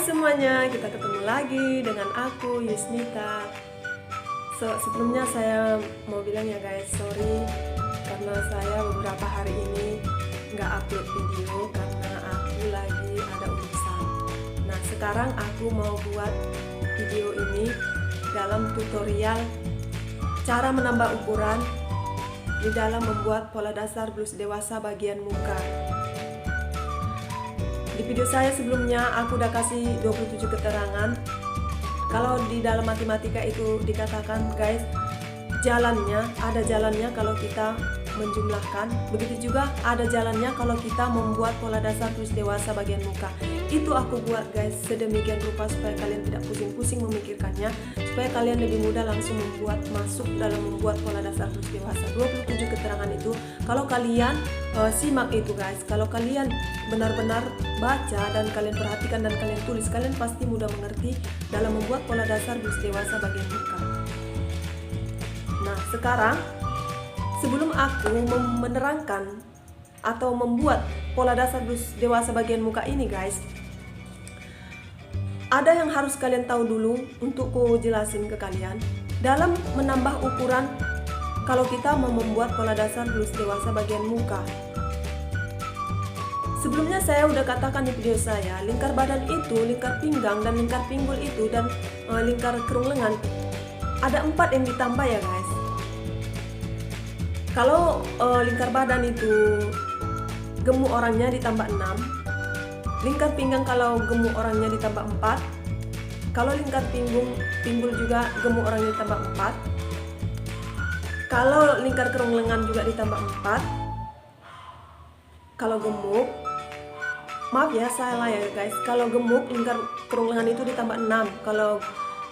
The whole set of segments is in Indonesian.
semuanya, kita ketemu lagi dengan aku Yusnita. Sebelumnya saya mau bilang ya guys, sorry karena saya beberapa hari ini nggak upload video karena aku lagi ada urusan. Nah sekarang aku mau buat video ini dalam tutorial cara menambah ukuran di dalam membuat pola dasar blus dewasa bagian muka. Di video saya sebelumnya aku udah kasih 27 keterangan. Kalau di dalam matematika itu dikatakan guys, ada jalannya kalau kita menjumlahkan. Begitu juga ada jalannya kalau kita membuat pola dasar blus dewasa bagian muka. Itu aku buat guys sedemikian rupa supaya kalian tidak pusing-pusing memikirkannya, supaya kalian lebih mudah langsung masuk dalam membuat pola dasar blus dewasa. 27 keterangan itu kalau kalian simak itu guys, kalau kalian benar-benar baca dan kalian perhatikan dan kalian tulis, kalian pasti mudah mengerti dalam membuat pola dasar blus dewasa bagian muka. Nah sekarang sebelum aku menerangkan atau membuat pola dasar blus dewasa bagian muka ini guys, ada yang harus kalian tahu dulu untuk ku jelasin ke kalian dalam menambah ukuran kalau kita mau membuat pola dasar blus dewasa bagian muka. Sebelumnya saya udah katakan di video saya, lingkar badan itu, lingkar pinggang dan lingkar pinggul itu dan lingkar kerung lengan ada 4 yang ditambah ya guys. Kalau lingkar badan itu gemuk orangnya ditambah 6, lingkar pinggang kalau gemuk orangnya ditambah 4, kalau lingkar pinggul juga gemuk orangnya ditambah 4, kalau lingkar kerung lengan juga ditambah 4, kalau gemuk, maaf ya salah ya guys, kalau gemuk lingkar kerung lengan itu ditambah 6, kalau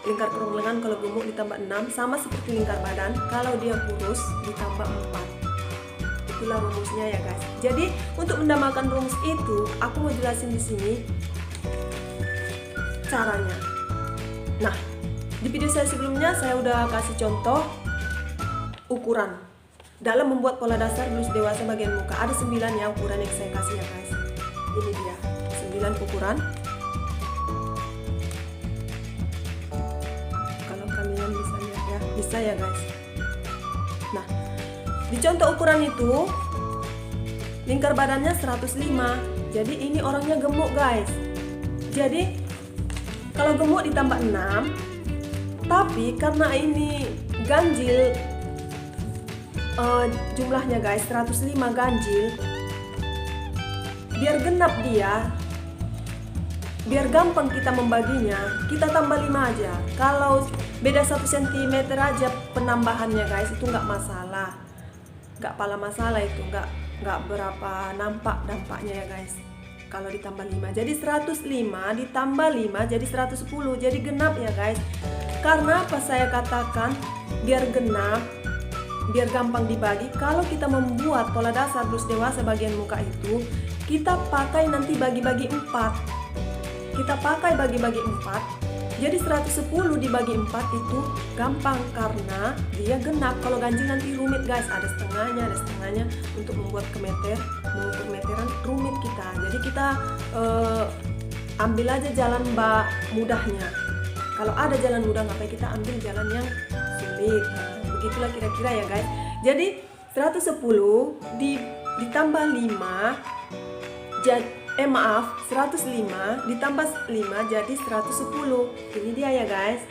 lingkar kerung lengan kalau gemuk ditambah 6, sama seperti lingkar badan, kalau dia kurus ditambah 4. Itulah rumusnya ya guys. Jadi untuk mendamakan rumus itu, aku mau jelasin di sini caranya. Nah, di video saya sebelumnya saya udah kasih contoh ukuran dalam membuat pola dasar blus dewasa bagian muka. Ada 9 ya ukuran yang saya kasih ya guys. Ini dia 9 ukuran. Kalau kalian bisa lihat ya, bisa ya guys. Nah, di contoh ukuran itu lingkar badannya 105. Jadi ini orangnya gemuk guys. Jadi kalau gemuk ditambah 6, tapi karena ini ganjil jumlahnya guys 105 ganjil, biar genap dia, biar gampang kita membaginya, kita tambah 5 aja. Kalau beda 1 cm aja penambahannya guys, itu nggak masalah, nggak pala masalah itu, nggak berapa nampak dampaknya ya guys. Kalau ditambah 5 jadi 105, ditambah 5 jadi 110, jadi genap ya guys. Karena apa saya katakan biar genap, biar gampang dibagi. Kalau kita membuat pola dasar blus dewasa bagian muka itu, kita pakai nanti bagi-bagi 4. Kita pakai bagi-bagi 4. Jadi 110 dibagi 4 itu gampang karena dia genap. Kalau ganjil nanti rumit guys, ada setengahnya untuk membuat mengukur meteran rumit kita. Jadi kita ambil aja jalan mudahnya. Kalau ada jalan mudah, ngapain kita ambil jalan yang sulit. Nah, begitulah kira-kira ya guys. Jadi 110 ditambah 5 105 ditambah 5 jadi 110. Ini dia ya guys.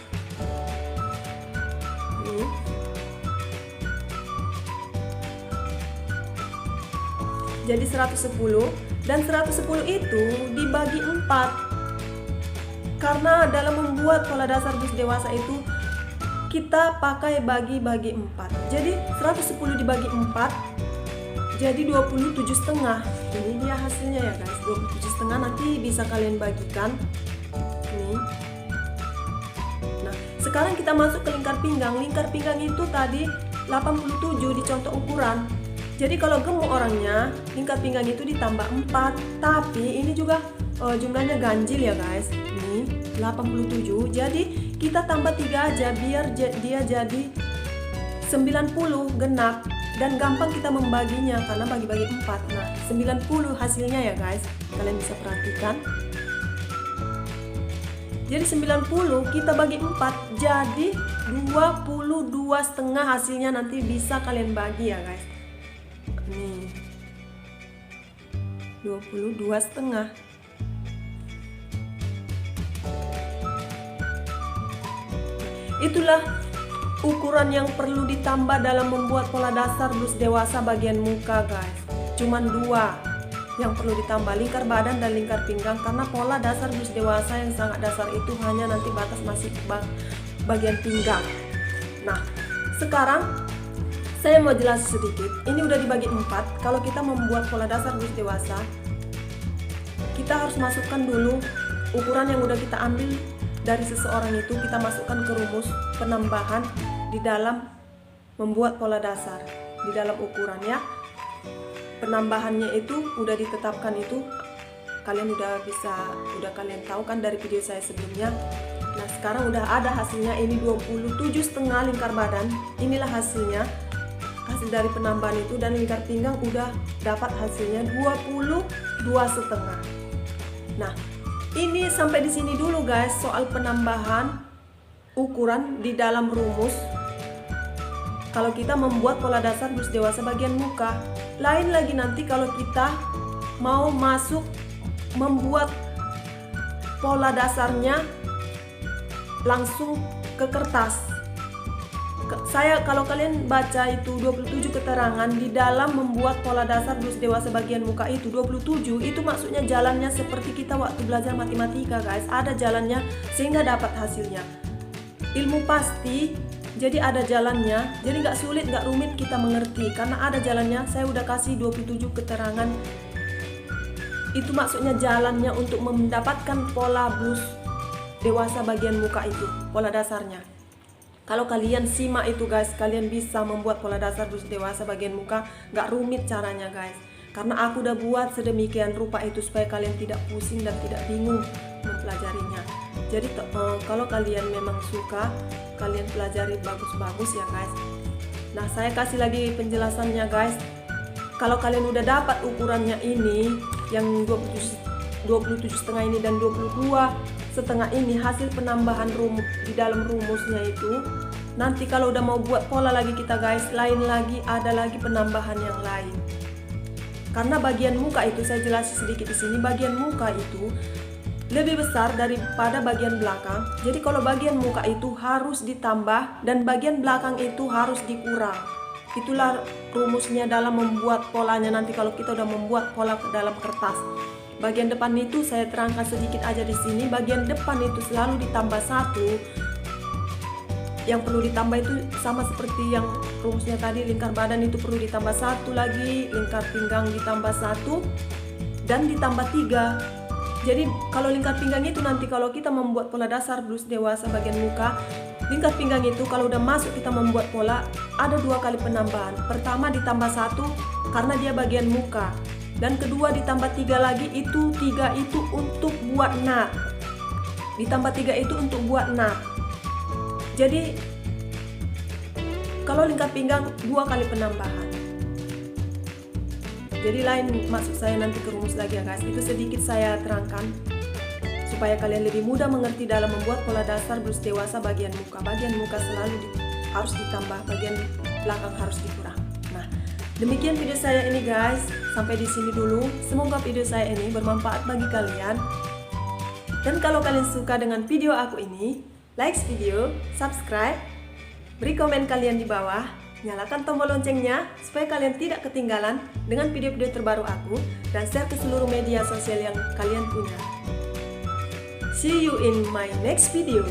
Ini. Jadi 110 dan 110 itu dibagi 4. Karena dalam membuat pola dasar blus dewasa itu kita pakai bagi-bagi 4. Jadi 110 dibagi 4 jadi 27,5. Ini dia hasilnya ya guys, 27,5. Nanti bisa kalian bagikan. Nih. Nah, sekarang kita masuk ke lingkar pinggang. Lingkar pinggang itu tadi 87 di contoh ukuran. Jadi kalau gemuk orangnya, lingkar pinggang itu ditambah 4. Tapi ini juga jumlahnya ganjil ya guys. Nih, 87. Jadi kita tambah 3 aja biar dia jadi 90 genap. Dan gampang kita membaginya karena bagi-bagi 4. Nah 90 hasilnya ya guys, kalian bisa perhatikan. Jadi 90 kita bagi 4 jadi 22,5 hasilnya, nanti bisa kalian bagi ya guys. Nih 22,5. Itulah ukuran yang perlu ditambah dalam membuat pola dasar blus dewasa bagian muka guys. Cuman 2 yang perlu ditambah, lingkar badan dan lingkar pinggang, karena pola dasar blus dewasa yang sangat dasar itu hanya nanti batas masih bagian pinggang. Nah, sekarang saya mau jelas sedikit. Ini udah dibagi 4. Kalau kita membuat pola dasar blus dewasa, kita harus masukkan dulu ukuran yang udah kita ambil dari seseorang itu, kita masukkan ke rumus penambahan di dalam membuat pola dasar, di dalam ukuran ya. Penambahannya itu udah ditetapkan, itu kalian udah kalian tahu kan dari video saya sebelumnya. Nah, sekarang udah ada hasilnya, ini 27,5 lingkar badan. Inilah hasilnya, hasil dari penambahan itu, dan lingkar pinggang udah dapat hasilnya 22,5. Nah, ini sampai di sini dulu guys soal penambahan ukuran di dalam rumus kalau kita membuat pola dasar blus dewasa bagian muka. Lain lagi nanti kalau kita mau masuk membuat pola dasarnya langsung ke kertas. Kalau kalian baca itu 27 keterangan di dalam membuat pola dasar blus dewasa bagian muka itu 27, itu maksudnya jalannya seperti kita waktu belajar matematika guys, ada jalannya sehingga dapat hasilnya. Ilmu pasti, jadi ada jalannya, jadi nggak sulit, nggak rumit kita mengerti karena ada jalannya. Saya udah kasih 27 keterangan, itu maksudnya jalannya untuk mendapatkan pola blus dewasa bagian muka itu, pola dasarnya. Kalau kalian simak itu guys, kalian bisa membuat pola dasar blus dewasa bagian muka, nggak rumit caranya guys. Karena aku udah buat sedemikian rupa itu supaya kalian tidak pusing dan tidak bingung mempelajarinya. Jadi kalau kalian memang suka, kalian pelajari bagus-bagus ya guys. Nah, saya kasih lagi penjelasannya guys. Kalau kalian udah dapat ukurannya ini, yang 27,5 ini dan 22,5 ini, hasil penambahan di dalam rumusnya itu, nanti kalau udah mau buat pola lagi kita guys, lain lagi, ada lagi penambahan yang lain. Karena bagian muka itu, saya jelasin sedikit di sini, bagian muka itu lebih besar daripada bagian belakang. Jadi kalau bagian muka itu harus ditambah dan bagian belakang itu harus dikurang. Itulah rumusnya dalam membuat polanya nanti kalau kita udah membuat pola ke dalam kertas. Bagian depan itu saya terangkan sedikit aja di sini. Bagian depan itu selalu ditambah 1. Yang perlu ditambah itu sama seperti yang rumusnya tadi, lingkar badan itu perlu ditambah 1 lagi, lingkar pinggang ditambah 1 dan ditambah 3. Jadi kalau lingkar pinggang itu nanti kalau kita membuat pola dasar blus dewasa bagian muka, lingkar pinggang itu kalau udah masuk kita membuat pola, ada 2 kali penambahan. Pertama ditambah 1 karena dia bagian muka, dan kedua ditambah 3 lagi, itu 3 itu untuk buat nut. Ditambah 3 itu untuk buat nut. Jadi kalau lingkar pinggang 2 kali penambahan. Jadi lain maksud saya nanti ke rumus lagi ya guys. Itu sedikit saya terangkan supaya kalian lebih mudah mengerti dalam membuat pola dasar blus dewasa bagian muka. Bagian muka selalu harus ditambah, bagian belakang harus dikurang. Nah, demikian video saya ini guys. Sampai di sini dulu. Semoga video saya ini bermanfaat bagi kalian. Dan kalau kalian suka dengan video aku ini, like video, subscribe, beri komen kalian di bawah, nyalakan tombol loncengnya supaya kalian tidak ketinggalan dengan video-video terbaru aku, dan share ke seluruh media sosial yang kalian punya. See you in my next video.